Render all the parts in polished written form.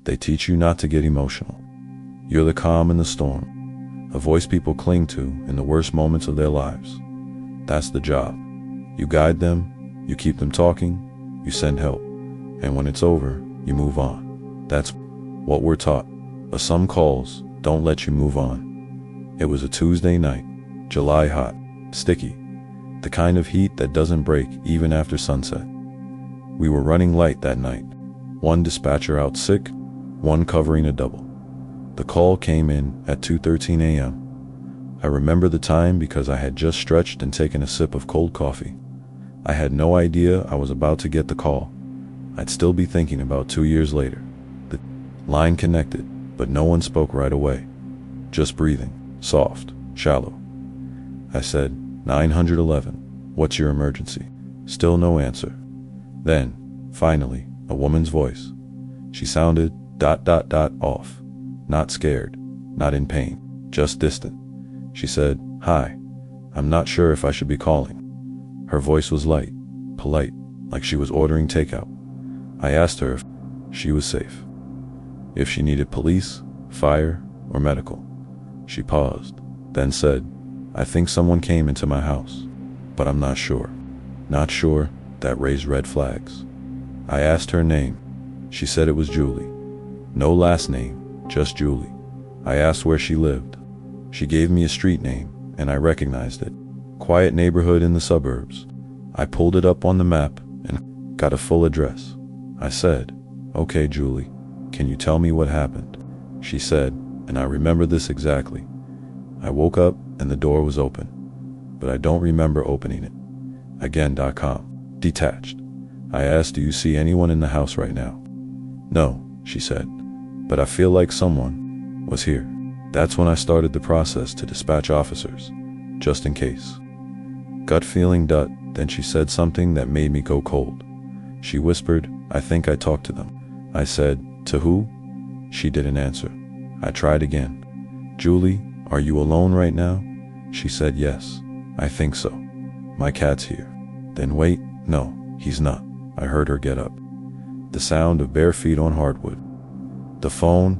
They teach you not to get emotional. You're the calm in the storm, a voice people cling to in the worst moments of their lives. That's the job. You guide them, you keep them talking, you send help, and when it's over, you move on. That's what we're taught, but some calls don't let you move on. It was a Tuesday night, July hot, sticky, the kind of heat that doesn't break even after sunset. We were running light that night, one dispatcher out sick, one covering a double. The call came in at 2:13 a.m. I remember the time because I had just stretched and taken a sip of cold coffee. I had no idea I was about to get the call. I'd still be thinking about 2 years later. The line connected, but no one spoke right away. Just breathing, soft, shallow. I said, 911, what's your emergency? Still no answer. Then, finally, a woman's voice. She sounded ... off. Not scared, not in pain, just distant. She said, "Hi, I'm not sure if I should be calling." Her voice was light, polite, like she was ordering takeout. I asked her if she was safe, if she needed police, fire, or medical. She paused, then said, "I think someone came into my house, but I'm not sure." Not sure, that raised red flags. I asked her name. She said it was Julie. No last name, just Julie. I asked where she lived. She gave me a street name, and I recognized it. Quiet neighborhood in the suburbs. I pulled it up on the map and got a full address. I said, "Okay, Julie, can you tell me what happened?" She said, and I remember this exactly. I woke up and the door was open, but I don't remember opening it. Again.com. Detached. I asked, "Do you see anyone in the house right now?" "No," she said, "but I feel like someone was here." That's when I started the process to dispatch officers, just in case. Gut feeling. Then she said something that made me go cold. She whispered, "I think I talked to them." I said, "To who?" She didn't answer. I tried again. "Julie, are you alone right now?" She said, "Yes, I think so. My cat's here." Then wait, no, he's not. I heard her get up. The sound of bare feet on hardwood. The phone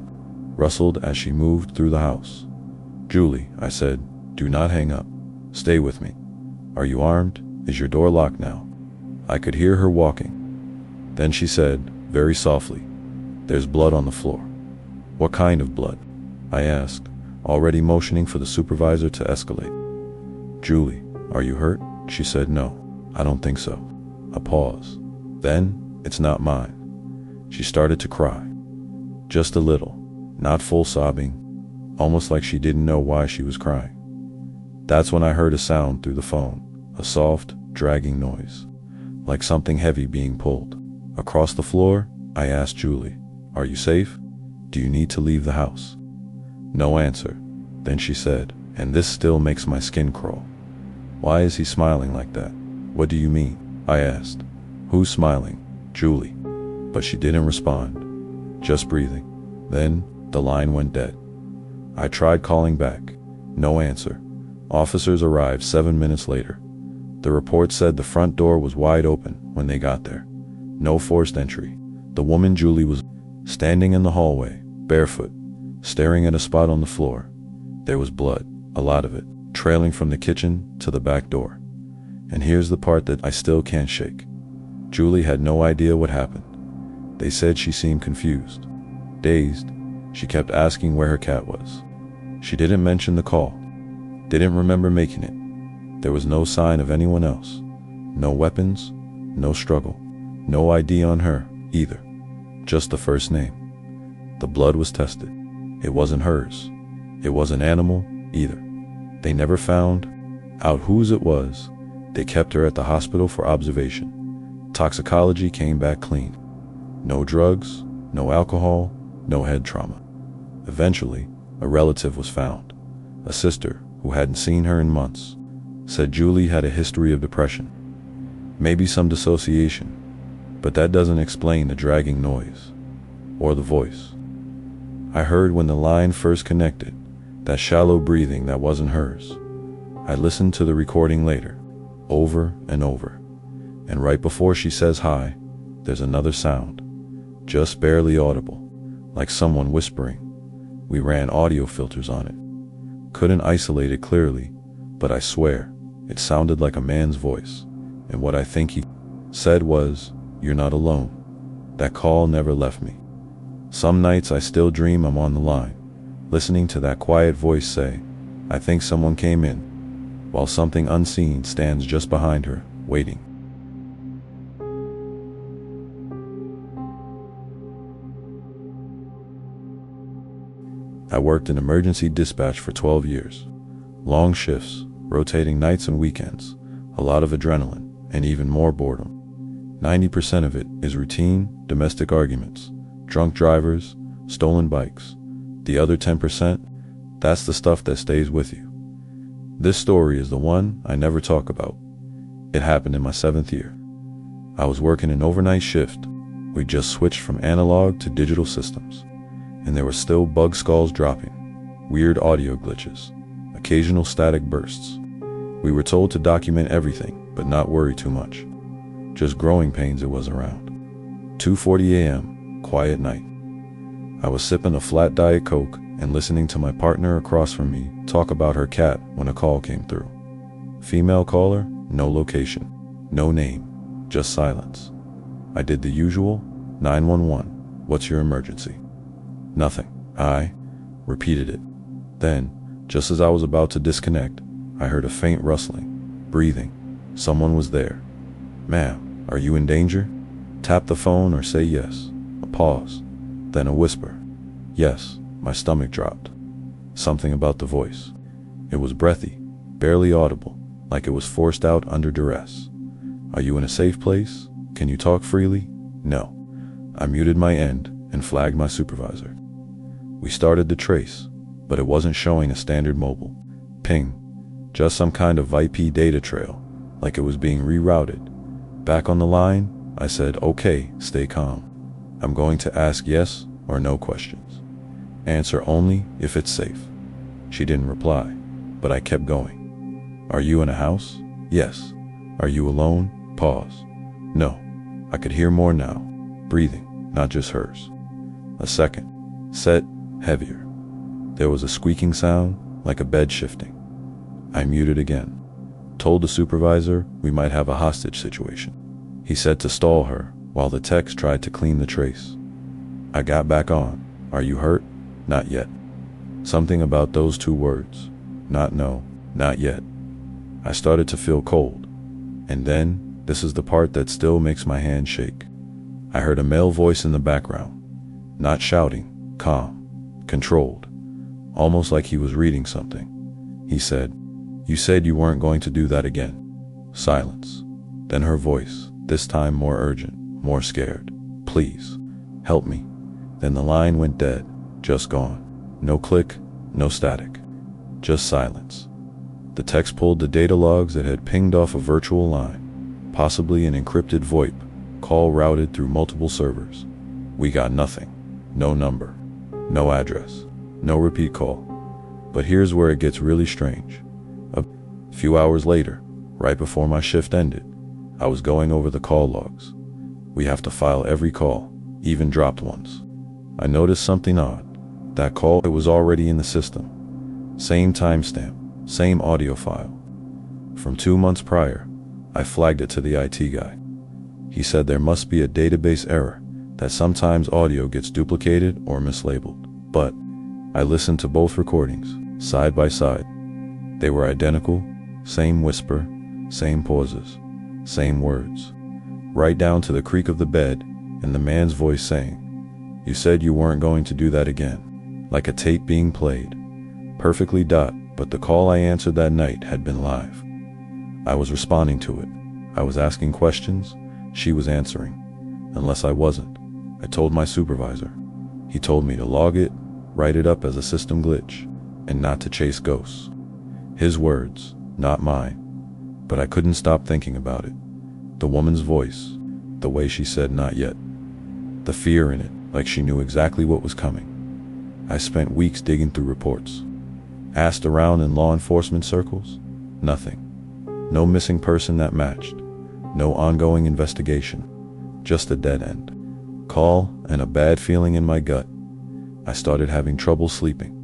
rustled as she moved through the house. "Julie," I said, "do not hang up. Stay with me. Are you armed? Is your door locked now?" I could hear her walking. Then she said, very softly, "There's blood on the floor." "What kind of blood?" I asked, already motioning for the supervisor to escalate. "Julie, are you hurt?" She said, "No, I don't think so." A pause. Then, "It's not mine." She started to cry. Just a little, not full sobbing, almost like she didn't know why she was crying. That's when I heard a sound through the phone, a soft, dragging noise, like something heavy being pulled. Across the floor, I asked Julie, "Are you safe? Do you need to leave the house?" No answer. Then she said, and this still makes my skin crawl, "Why is he smiling like that?" "What do you mean?" I asked. "Who's smiling?" "Julie." But she didn't respond, just breathing. Then the line went dead. I tried calling back. No answer. Officers arrived 7 minutes later. The report said the front door was wide open when they got there. No forced entry. The woman Julie was standing in the hallway, barefoot, staring at a spot on the floor. There was blood, a lot of it, trailing from the kitchen to the back door. And here's the part that I still can't shake. Julie had no idea what happened. They said she seemed confused, dazed. She kept asking where her cat was. She didn't mention the call, didn't remember making it. There was no sign of anyone else. No weapons, no struggle, no ID on her either. Just the first name. The blood was tested. It wasn't hers. It wasn't animal either. They never found out whose it was. They kept her at the hospital for observation. Toxicology came back clean. No drugs, no alcohol, no head trauma. Eventually, a relative was found. A sister who hadn't seen her in months. Said Julie had a history of depression. Maybe some dissociation. But that doesn't explain the dragging noise. Or the voice. I heard when the line first connected, that shallow breathing that wasn't hers. I listened to the recording later, over and over. And right before she says hi, there's another sound, just barely audible, like someone whispering. We ran audio filters on it. Couldn't isolate it clearly, but I swear, it sounded like a man's voice. And what I think he said was, "You're not alone." That call never left me. Some nights I still dream I'm on the line, listening to that quiet voice say, "I think someone came in," while something unseen stands just behind her, waiting. I worked in emergency dispatch for 12 years. Long shifts, rotating nights and weekends, a lot of adrenaline, and even more boredom. 90% of it is routine, domestic arguments, drunk drivers, stolen bikes. The other 10%, that's the stuff that stays with you. This story is the one I never talk about. It happened in my 7th year. I was working an overnight shift. We just switched from analog to digital systems, and there were still bug skulls dropping, weird audio glitches, occasional static bursts. We were told to document everything, but not worry too much. Just growing pains it was around. 2:40 a.m., quiet night. I was sipping a flat Diet Coke and listening to my partner across from me talk about her cat when a call came through. Female caller, no location, no name, just silence. I did the usual, 911, what's your emergency? Nothing. I repeated it. Then, just as I was about to disconnect, I heard a faint rustling, breathing. Someone was there. "Ma'am, are you in danger?" Tap the phone or say yes. A pause, then a whisper. Yes, my stomach dropped. Something about the voice. It was breathy, barely audible, like it was forced out under duress. "Are you in a safe place? Can you talk freely?" No. I muted my end and flagged my supervisor. We started to trace, but it wasn't showing a standard mobile ping, just some kind of IP data trail, like it was being rerouted. Back on the line, I said, "Okay, stay calm. I'm going to ask yes or no questions. Answer only if it's safe." She didn't reply, but I kept going. "Are you in a house?" "Yes." "Are you alone?" Pause. "No." I could hear more now, breathing, not just hers. A second, set, heavier. There was a squeaking sound, like a bed shifting. I muted again. Told the supervisor we might have a hostage situation. He said to stall her, while the techs tried to clean the trace. I got back on. "Are you hurt?" "Not yet." Something about those two words. Not no, not yet. I started to feel cold. And then, this is the part that still makes my hand shake. I heard a male voice in the background. Not shouting, calm, controlled, almost like he was reading something. He said, "You said you weren't going to do that again." Silence. Then her voice, this time more urgent, more scared. "Please, help me." Then the line went dead, just gone. No click, no static, just silence. The text pulled the data logs that had pinged off a virtual line, possibly an encrypted VoIP, call routed through multiple servers. We got nothing. No number, no address, no repeat call. But here's where it gets really strange. A few hours later, right before my shift ended, I was going over the call logs. We have to file every call, even dropped ones. I noticed something odd. That call, it was already in the system. Same timestamp, same audio file. From 2 months prior, I flagged it to the IT guy. He said there must be a database error, that sometimes audio gets duplicated or mislabeled. But I listened to both recordings, side by side. They were identical, same whisper, same pauses, same words, right down to the creak of the bed and the man's voice saying, "You said you weren't going to do that again," like a tape being played. Perfectly dot, but the call I answered that night had been live. I was responding to it. I was asking questions, she was answering. Unless I wasn't. I told my supervisor. He told me to log it, write it up as a system glitch, and not to chase ghosts. His words, not mine. But I couldn't stop thinking about it. The woman's voice, the way she said not yet. The fear in it, like she knew exactly what was coming. I spent weeks digging through reports. Asked around in law enforcement circles. Nothing. No missing person that matched. No ongoing investigation. Just a dead end. Call and a bad feeling in my gut. I started having trouble sleeping.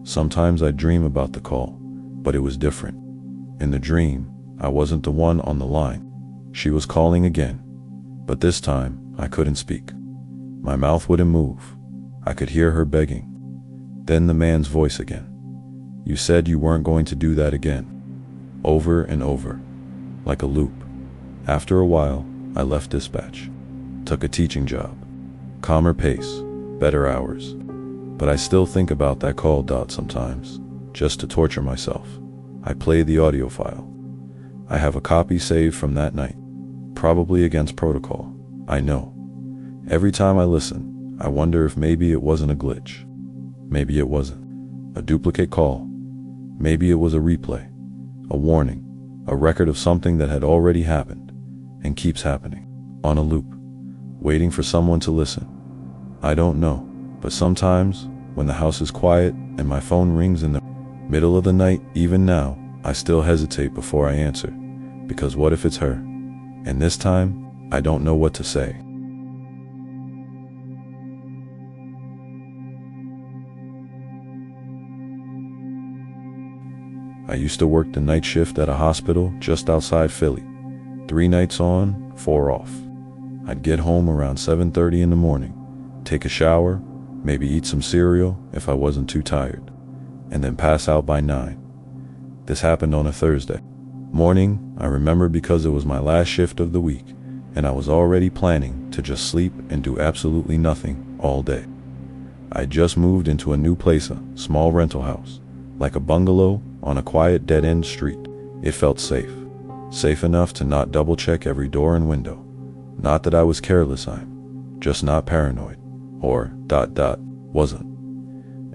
Sometimes I'd dream about the call, but it was different. In the dream, I wasn't the one on the line. She was calling again, but this time I couldn't speak. My mouth wouldn't move. I could hear her begging. Then the man's voice again. "You said you weren't going to do that again." Over and over, like a loop. After a while, I left dispatch. Took a teaching job. Calmer pace, better hours. But I still think about that call sometimes, just to torture myself. I play the audio file. I have a copy saved from that night. Probably against protocol, I know. Every time I listen, I wonder if maybe it wasn't a glitch. Maybe it wasn't a duplicate call. Maybe it was a replay, a warning, a record of something that had already happened and keeps happening, on a loop, waiting for someone to listen. I don't know, but sometimes when the house is quiet and my phone rings in the middle of the night, even now, I still hesitate before I answer, because what if it's her? And this time, I don't know what to say. I used to work the night shift at a hospital just outside Philly. 3 nights on, 4 off. I'd get home around 7:30 in the morning, take a shower, maybe eat some cereal if I wasn't too tired, and then pass out by 9. This happened on a Thursday morning, I remember, because it was my last shift of the week, and I was already planning to just sleep and do absolutely nothing all day. I just moved into a new place, a small rental house, like a bungalow on a quiet dead-end street. It felt safe. Safe enough to not double-check every door and window. Not that I was careless, I'm just not paranoid. Or, wasn't.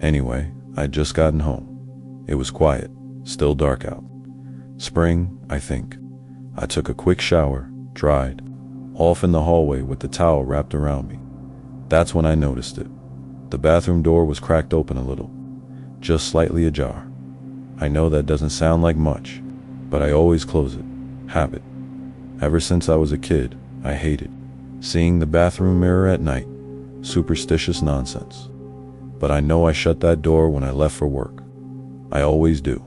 Anyway, I'd just gotten home. It was quiet, still dark out. Spring, I think. I took a quick shower, dried, off in the hallway with the towel wrapped around me. That's when I noticed it. The bathroom door was cracked open a little, just slightly ajar. I know that doesn't sound like much, but I always close it. Habit. Ever since I was a kid, I hated seeing the bathroom mirror at night. Superstitious nonsense. But I know I shut that door when I left for work. I always do.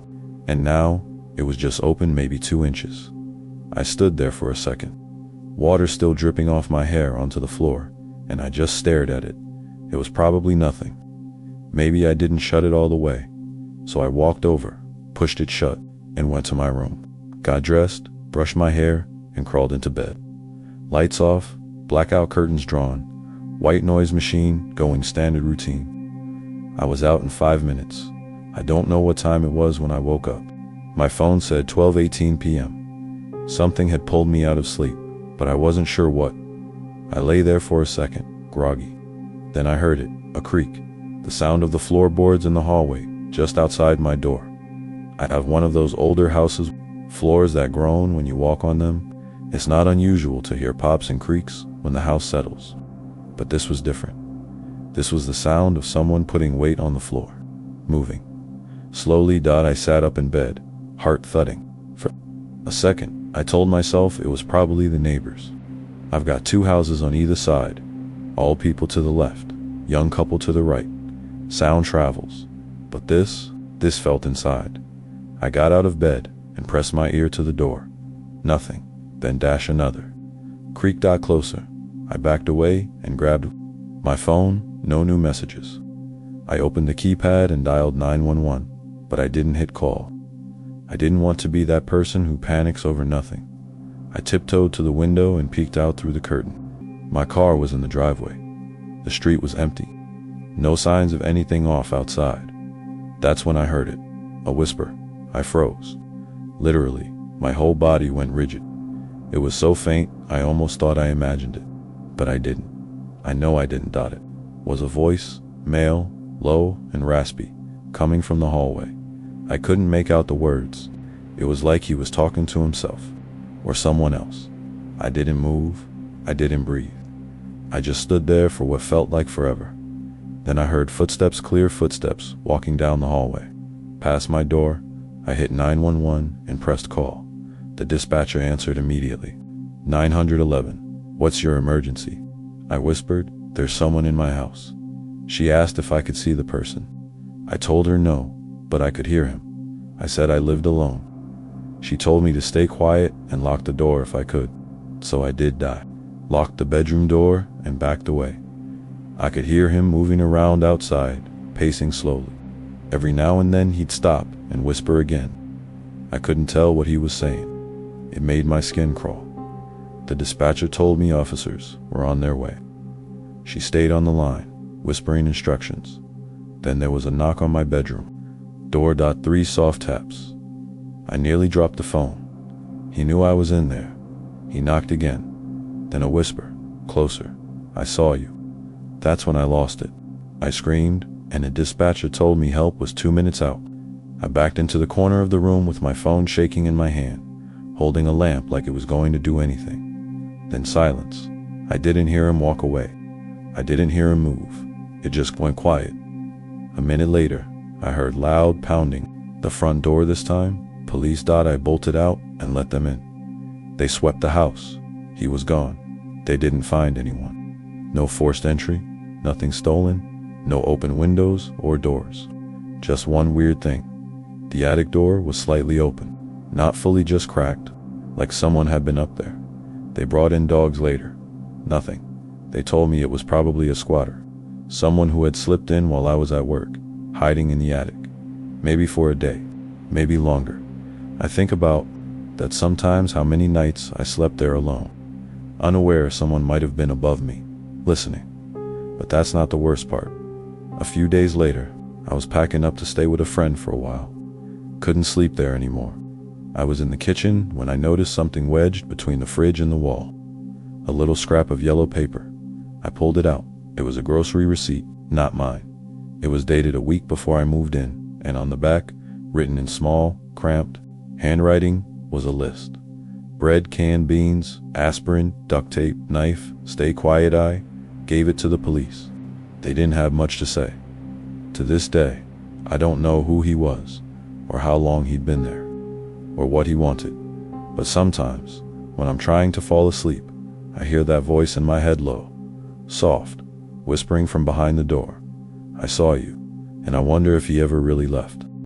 And now, it was just open maybe 2 inches. I stood there for a second. Water still dripping off my hair onto the floor, and I just stared at it. It was probably nothing. Maybe I didn't shut it all the way. So I walked over, pushed it shut, and went to my room. Got dressed, brushed my hair, and crawled into bed. Lights off, blackout curtains drawn, white noise machine going standard routine. I was out in 5 minutes. I don't know what time it was when I woke up. My phone said 12:18 p.m. Something had pulled me out of sleep, but I wasn't sure what. I lay there for a second, groggy. Then I heard it, a creak, the sound of the floorboards in the hallway, just outside my door. I have one of those older houses, floors that groan when you walk on them. It's not unusual to hear pops and creaks when the house settles. But this was different. This was the sound of someone putting weight on the floor, moving. Slowly, I sat up in bed, heart thudding. For a second, I told myself it was probably the neighbors. I've got 2 houses on either side, all people to the left, young couple to the right. Sound travels. But this felt inside. I got out of bed and pressed my ear to the door. Nothing. Then another. Creak. Closer. I backed away and grabbed my phone. No new messages. I opened the keypad and dialed 911, but I didn't hit call. I didn't want to be that person who panics over nothing. I tiptoed to the window and peeked out through the curtain. My car was in the driveway. The street was empty. No signs of anything off outside. That's when I heard it. A whisper. I froze. Literally, my whole body went rigid. It was so faint, I almost thought I imagined it. But I didn't. I know I didn't. It was a voice, male, low and raspy, coming from the hallway. I couldn't make out the words. It was like he was talking to himself, or someone else. I didn't move. I didn't breathe. I just stood there for what felt like forever. Then I heard footsteps, clear footsteps, walking down the hallway. Past my door, I hit 911 and pressed call. The dispatcher answered immediately. 911, what's your emergency? I whispered, there's someone in my house. She asked if I could see the person. I told her no, but I could hear him. I said I lived alone. She told me to stay quiet and lock the door if I could. So I did die. Locked the bedroom door and backed away. I could hear him moving around outside, pacing slowly. Every now and then he'd stop and whisper again. I couldn't tell what he was saying. It made my skin crawl. The dispatcher told me officers were on their way. She stayed on the line, whispering instructions. Then there was a knock on my bedroom. Door. 3 soft taps. I nearly dropped the phone. He knew I was in there. He knocked again. Then a whisper, closer. I saw you. That's when I lost it. I screamed, and the dispatcher told me help was 2 minutes out. I backed into the corner of the room with my phone shaking in my hand, holding a lamp like it was going to do anything. Then silence. I didn't hear him walk away. I didn't hear him move. It just went quiet. A minute later, I heard loud pounding. The front door this time. Police. I bolted out and let them in. They swept the house. He was gone. They didn't find anyone. No forced entry, nothing stolen, no open windows or doors. Just one weird thing. The attic door was slightly open, not fully, just cracked, like someone had been up there. They brought in dogs later. Nothing. They told me it was probably a squatter, someone who had slipped in while I was at work, hiding in the attic. Maybe for a day, maybe longer. I think about that sometimes, how many nights I slept there alone, unaware someone might have been above me, listening. But that's not the worst part. A few days later, I was packing up to stay with a friend for a while. Couldn't sleep there anymore. I was in the kitchen when I noticed something wedged between the fridge and the wall. A little scrap of yellow paper. I pulled it out. It was a grocery receipt, not mine. It was dated a week before I moved in, and on the back, written in small, cramped handwriting, was a list. Bread, canned beans, aspirin, duct tape, knife, stay quiet. I gave it to the police. They didn't have much to say. To this day, I don't know who he was, or how long he'd been there, or what he wanted. But sometimes, when I'm trying to fall asleep, I hear that voice in my head, low, soft, whispering from behind the door. I saw you, and I wonder if he ever really left.